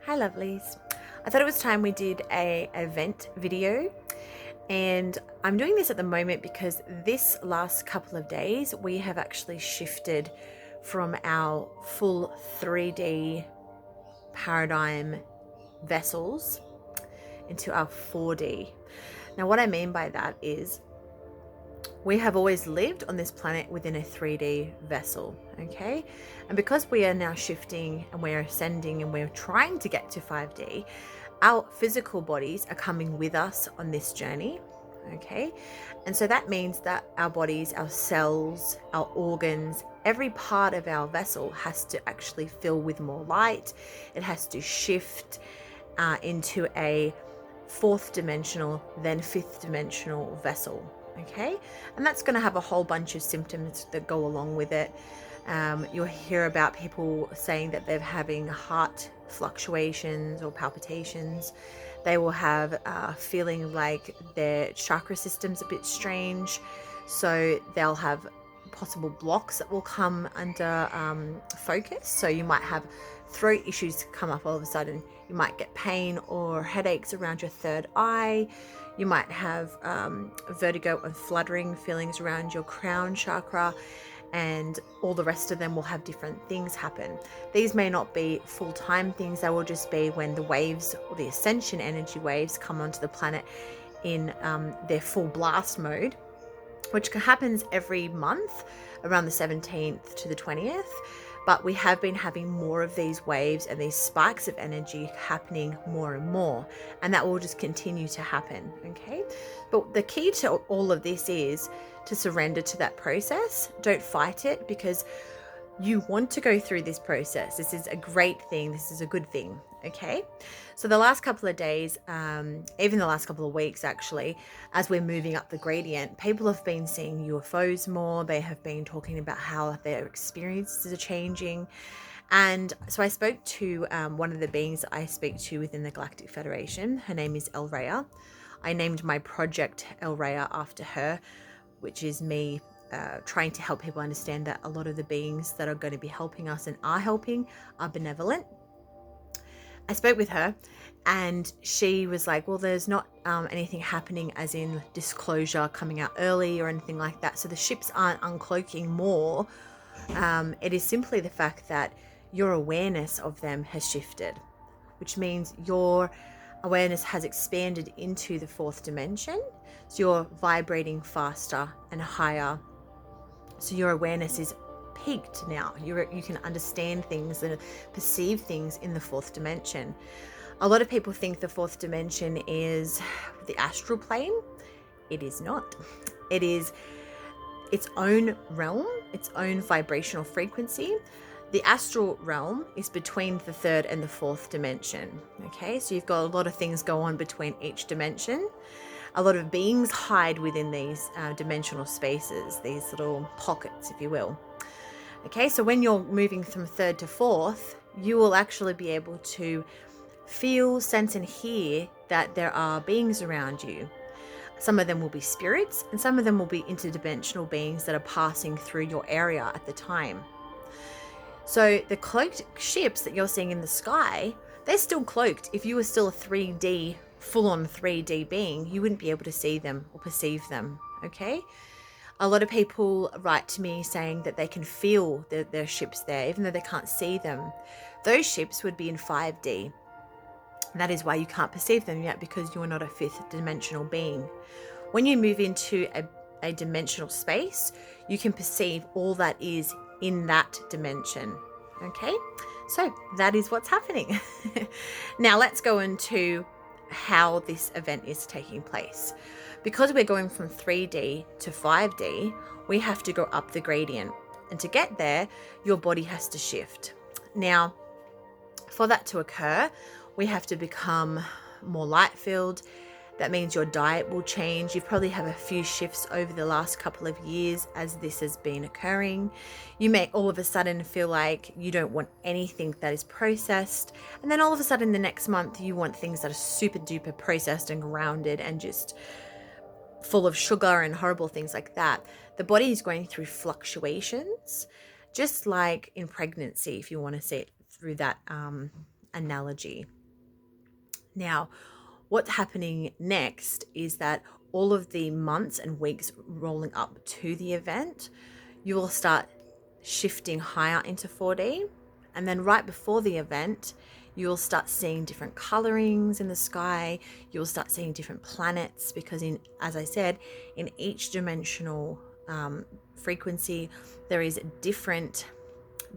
Hi lovelies. I thought it was time we did a event video, and I'm doing this at the moment because this last couple of days we have actually shifted from our full 3D paradigm vessels into our 4D. Now what I mean by that is we have always lived on this planet within a 3D vessel, okay? And because we are now shifting and we're ascending and we're trying to get to 5D, our physical bodies are coming with us on this journey, okay? And so that means that our bodies, our cells, our organs, every part of our vessel has to actually fill with more light. It has to shift into a fourth dimensional, then fifth dimensional vessel. Okay, and that's going to have a whole bunch of symptoms that go along with it. You'll hear about people saying that they're having heart fluctuations or palpitations. They will have feeling like their chakra system's a bit strange, so they'll have possible blocks that will come under focus. So you might have throat issues come up all of a sudden. You might get pain or headaches around your third eye. You might have vertigo and fluttering feelings around your crown chakra, and all the rest of them will have different things happen. These may not be full-time things. They will just be when the waves or the ascension energy waves come onto the planet in their full blast mode, which happens every month around the 17th to the 20th. But we have been having more of these waves and these spikes of energy happening more and more, and that will just continue to happen, okay? But the key to all of this is to surrender to that process. Don't fight it, because you want to go through this process. This is a great thing. This is a good thing, okay? So the last couple of days, even the last couple of weeks actually, as we're moving up the gradient, people have been seeing UFOs more. They have been talking about how their experiences are changing. And so I spoke to one of the beings that I speak to within the Galactic Federation. Her name is El Rhea. I named my project El Rhea after her, which is me trying to help people understand that a lot of the beings that are going to be helping us and are helping are benevolent. I spoke with her and she was like, well, there's not anything happening as in disclosure coming out early or anything like that. So the ships aren't uncloaking more. It is simply the fact that your awareness of them has shifted, which means your awareness has expanded into the fourth dimension. So you're vibrating faster and higher. So your awareness is peaked now. You can understand things and perceive things in the fourth dimension. A lot of people think the fourth dimension is the astral plane. It is not. It is its own realm, its own vibrational frequency. The astral realm is between the third and the fourth dimension. Okay, so you've got a lot of things go on between each dimension. A lot of beings hide within these dimensional spaces, these little pockets, if you will. Okay, so when you're moving from third to fourth, you will actually be able to feel, sense, and hear that there are beings around you. Some of them will be spirits, and some of them will be interdimensional beings that are passing through your area at the time. So the cloaked ships that you're seeing in the sky, they're still cloaked. If you were still a 3D, full-on 3D being, you wouldn't be able to see them or perceive them, okay? A lot of people write to me saying that they can feel their ships there, even though they can't see them. Those ships would be in 5D. That is why you can't perceive them yet, because you're not a fifth dimensional being. When you move into a dimensional space, you can perceive all that is in that dimension. Okay, so that is what's happening. Now let's go into how this event is taking place. Because we're going from 3D to 5D, we have to go up the gradient. And to get there, your body has to shift. Now, for that to occur, we have to become more light-filled. That means your diet will change. You probably have a few shifts over the last couple of years as this has been occurring. You may all of a sudden feel like you don't want anything that is processed. And then all of a sudden the next month you want things that are super duper processed and grounded and just full of sugar and horrible things like that. The body is going through fluctuations, just like in pregnancy, if you want to see it through that analogy. Now, what's happening next is that all of the months and weeks rolling up to the event, you will start shifting higher into 4D. And then right before the event, you'll start seeing different colorings in the sky. You'll start seeing different planets because, as I said, in each dimensional frequency, there is different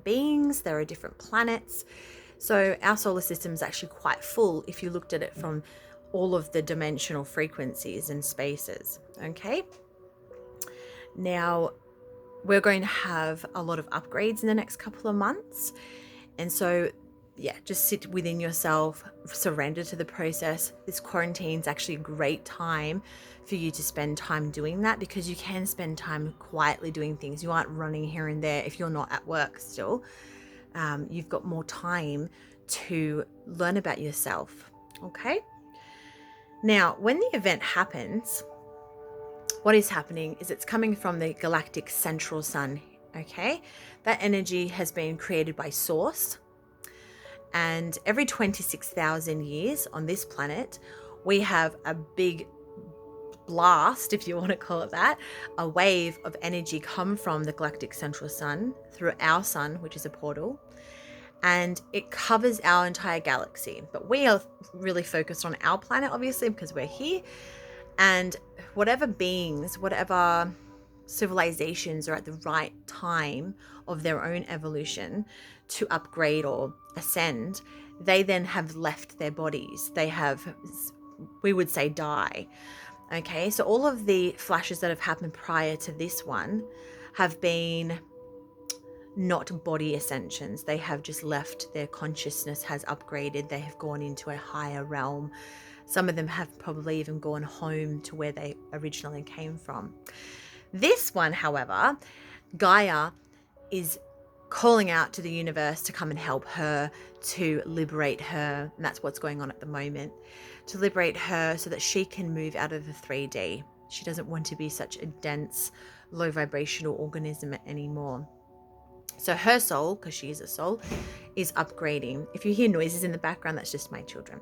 beings, there are different planets. So our solar system is actually quite full if you looked at it from all of the dimensional frequencies and spaces. Okay. Now, we're going to have a lot of upgrades in the next couple of months. And so, yeah, just sit within yourself, surrender to the process. This quarantine is actually a great time for you to spend time doing that, because you can spend time quietly doing things. You aren't running here and there if you're not at work still. You've got more time to learn about yourself. Okay. Now, when the event happens, what is happening is it's coming from the galactic central sun. Okay. That energy has been created by Source. And every 26,000 years on this planet, we have a big blast, if you want to call it that, a wave of energy come from the galactic central sun through our sun, which is a portal, and it covers our entire galaxy. But we are really focused on our planet, obviously, because we're here. And whatever beings, whatever civilizations are at the right time of their own evolution to upgrade or ascend, they then have left their bodies. They have, we would say, die. Okay, so all of the flashes that have happened prior to this one have been not body ascensions. They have just left, their consciousness has upgraded. They have gone into a higher realm. Some of them have probably even gone home to where they originally came from. This one, however, Gaia is calling out to the universe to come and help her, to liberate her. And that's what's going on at the moment, to liberate her so that she can move out of the 3D. She doesn't want to be such a dense, low vibrational organism anymore. So her soul, because she is a soul, is upgrading. If you hear noises in the background, that's just my children.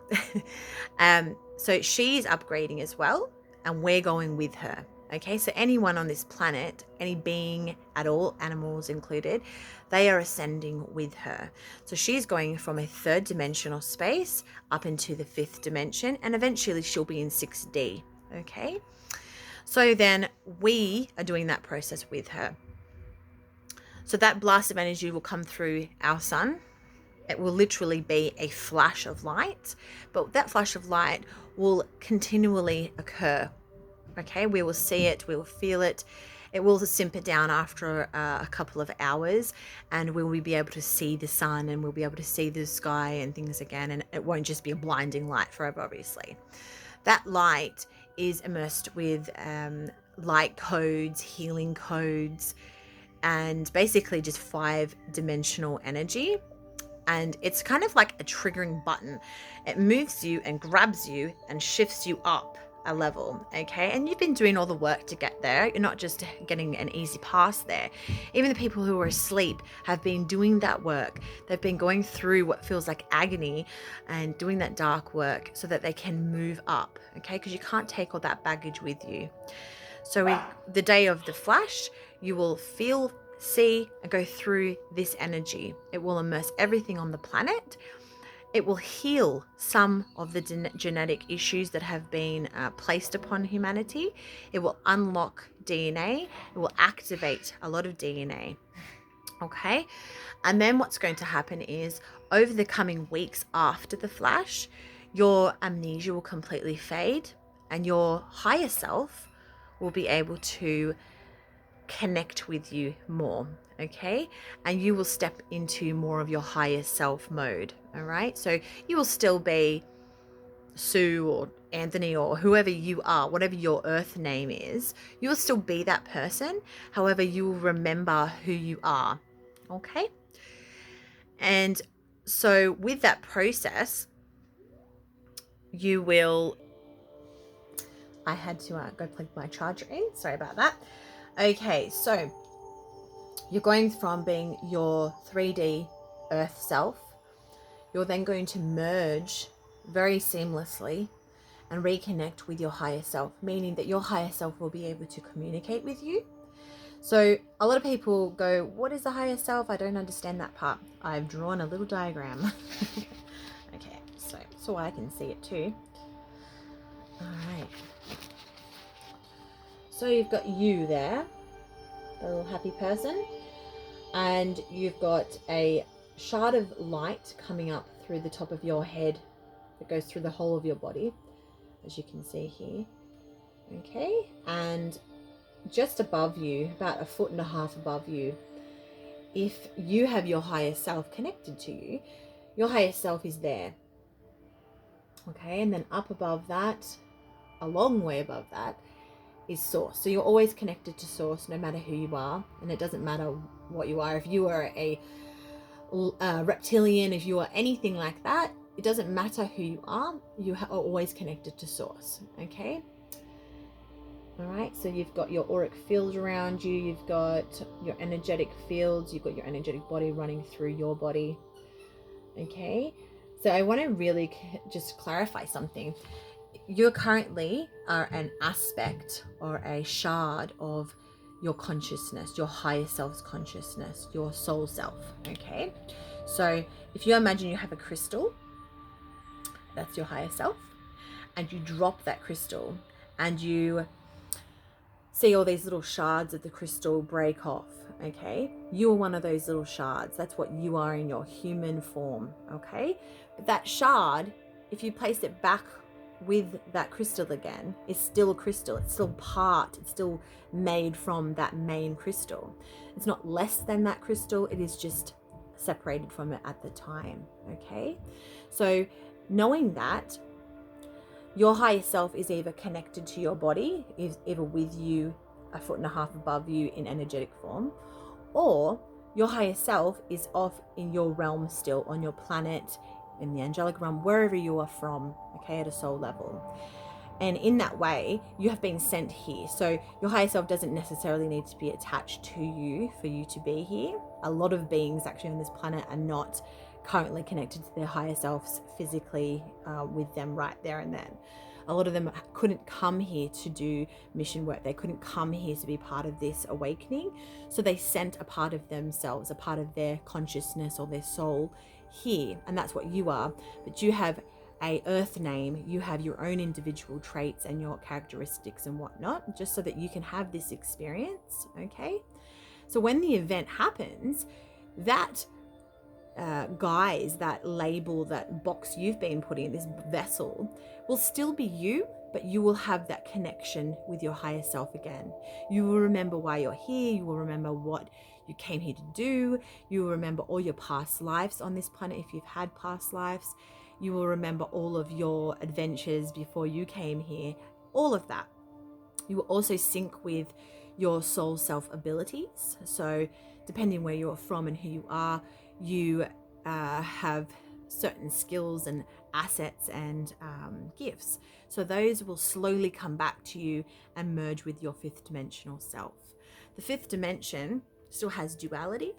So she's upgrading as well, and we're going with her. Okay, so anyone on this planet, any being at all, animals included, they are ascending with her. So she's going from a 3rd dimensional space up into the 5th dimension, and eventually she'll be in 6D. Okay, so then we are doing that process with her. So that blast of energy will come through our sun. It will literally be a flash of light, but that flash of light will continually occur. Okay, we will see it, we will feel it. It will simper down after a couple of hours, and we will be able to see the sun, and we'll be able to see the sky and things again, and it won't just be a blinding light forever, obviously. That light is immersed with light codes, healing codes, and basically just 5-dimensional energy. And it's kind of like a triggering button. It moves you and grabs you and shifts you up a level. Okay, and you've been doing all the work to get there. You're not just getting an easy pass there. Even the people who are asleep have been doing that work. They've been going through what feels like agony and doing that dark work so that they can move up. Okay, because you can't take all that baggage with you. So the day of the flash, you will feel, see, and go through this energy. It will immerse everything on the planet. It will heal some of the genetic issues that have been placed upon humanity. It will unlock DNA. It will activate a lot of DNA. Okay. And then what's going to happen is, over the coming weeks after the flash, your amnesia will completely fade, and your higher self will be able to connect with you more. Okay, and you will step into more of your higher self mode. All right, so you will still be Sue or Anthony or whoever you are, whatever your earth name is, you will still be that person. However, you will remember who you are. Okay, and so with that process, you will, I had to go plug my charger in, sorry about that. Okay, so you're going from being your 3D earth self, you're then going to merge very seamlessly and reconnect with your higher self, meaning that your higher self will be able to communicate with you. So a lot of people go, what is the higher self? I don't understand that part. I've drawn a little diagram. Okay, so I can see it too. All right. So you've got you there, the little happy person, and you've got a shard of light coming up through the top of your head that goes through the whole of your body, as you can see here. Okay, and just above you, about 1.5 feet above you, if you have your higher self connected to you, your higher self is there. Okay, and then up above that, a long way above that, is source. So you're always connected to source, no matter who you are, and it doesn't matter what you are. If you are a reptilian, if you are anything like that, it doesn't matter who you are always connected to source. Okay. All right, so you've got your auric field around you, you've got your energetic fields, you've got your energetic body running through your body. Okay, so I want to really just clarify something. You currently are an aspect or a shard of your consciousness, your higher self's consciousness, your soul self. Okay, so if you imagine you have a crystal, that's your higher self, and you drop that crystal and you see all these little shards of the crystal break off. Okay, you are one of those little shards. That's what you are in your human form. Okay, but that shard, if you place it back with that crystal again, is still a crystal. It's still it's still made from that main crystal. It's not less than that crystal, it is just separated from it at the time. Okay, so knowing that your higher self is either connected to your body, is either with you 1.5 feet above you in energetic form, or your higher self is off in your realm still, on your planet, in the angelic realm, wherever you are from, okay, at a soul level. And in that way, you have been sent here. So your higher self doesn't necessarily need to be attached to you for you to be here. A lot of beings actually on this planet are not currently connected to their higher selves physically with them right there and then. A lot of them couldn't come here to do mission work. They couldn't come here to be part of this awakening. So they sent a part of themselves, a part of their consciousness or their soul here. And that's what you are. But you have a earth name, you have your own individual traits and your characteristics and whatnot, just so that you can have this experience. Okay, so when the event happens, that guise, that label, that box you've been put in, this vessel, will still be you, but you will have that connection with your higher self again. You will remember why you're here, you will remember what you came here to do, you will remember all your past lives on this planet if you've had past lives. You will remember all of your adventures before you came here, all of that. You will also sync with your soul self abilities. So depending where you're from and who you are, you have certain skills and assets and gifts. So those will slowly come back to you and merge with your 5th dimensional self. The 5th dimension still has duality.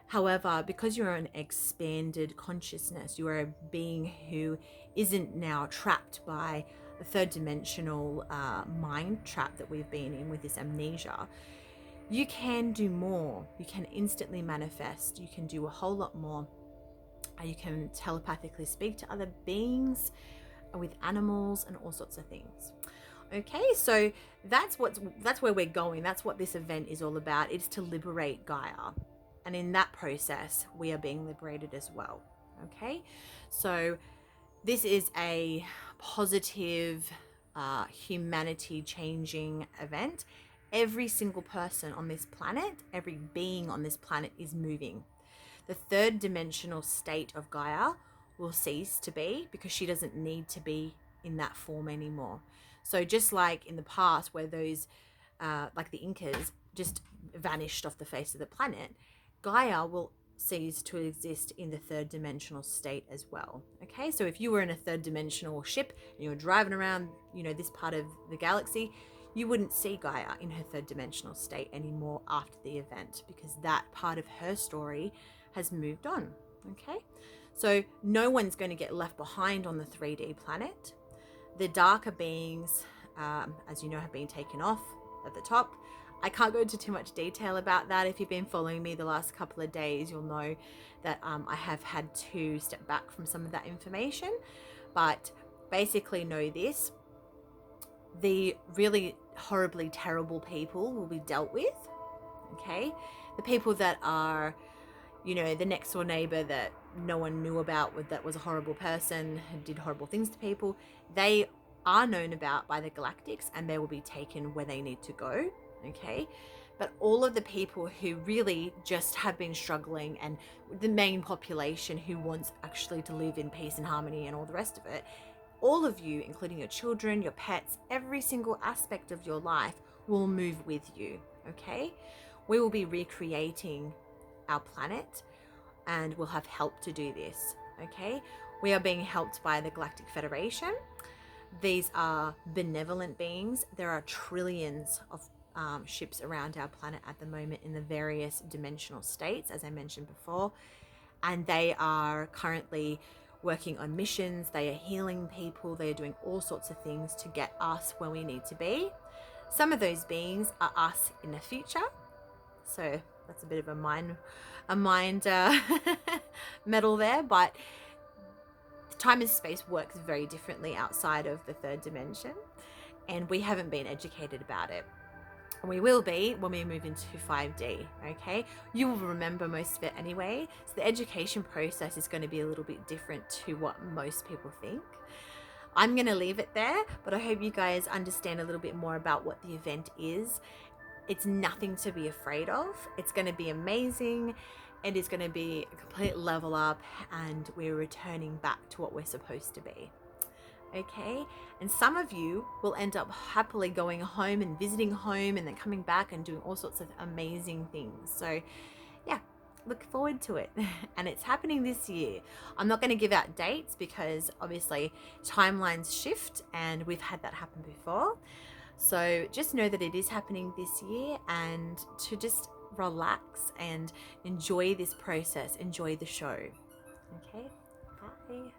However, because you're an expanded consciousness, you are a being who isn't now trapped by the 3rd dimensional mind trap that we've been in with this amnesia. You can do more. You can instantly manifest. You can do a whole lot more. You can telepathically speak to other beings, with animals and all sorts of things. Okay, so that's where we're going. That's what this event is all about. It's to liberate Gaia. And in that process, we are being liberated as well. Okay, so this is a positive, humanity changing event. Every single person on this planet, every being on this planet is moving. The 3rd dimensional state of Gaia will cease to be, because she doesn't need to be in that form anymore. So just like in the past where those, like the Incas, just vanished off the face of the planet, Gaia will cease to exist in the 3rd dimensional state as well. Okay, so if you were in a 3rd dimensional ship and you were driving around, this part of the galaxy, you wouldn't see Gaia in her 3rd dimensional state anymore after the event, because that part of her story has moved on. Okay, So no one's going to get left behind on the 3D planet. The darker beings, as you know, have been taken off at the top. I can't go into too much detail about that. If you've been following me the last couple of days, you'll know that I have had to step back from some of that information. But basically know this: the really horribly terrible people will be dealt with, okay? The people that are, you know, the next door neighbor that no one knew about, that was a horrible person who did horrible things to people, they are known about by the galactics and they will be taken where they need to go, okay? But all of the people who really just have been struggling, and the main population who wants actually to live in peace and harmony and all the rest of it, all of you, including your children, your pets, every single aspect of your life will move with you, okay? We will be recreating our planet and we'll have help to do this, okay? We are being helped by the Galactic Federation. These are benevolent beings. There are trillions of ships around our planet at the moment in the various dimensional states, as I mentioned before, and they are currently working on missions. They are healing people. They are doing all sorts of things to get us where we need to be. Some of those beings are us in the future, so that's a bit of a mind metal there, but time and space works very differently outside of the third dimension, and we haven't been educated about it. We will be when we move into 5D, okay? You will remember most of it anyway. So the education process is going to be a little bit different to what most people think. I'm going to leave it there, but I hope you guys understand a little bit more about what the event is. It's nothing to be afraid of. It's going to be amazing. It is going to be a complete level up, and we're returning back to what we're supposed to be. Okay, and some of you will end up happily going home and visiting home and then coming back and doing all sorts of amazing things. So yeah, look forward to it. And it's happening this year. I'm not going to give out dates because obviously timelines shift and we've had that happen before. So just know that it is happening this year, and to just relax and enjoy this process, enjoy the show. Okay, bye.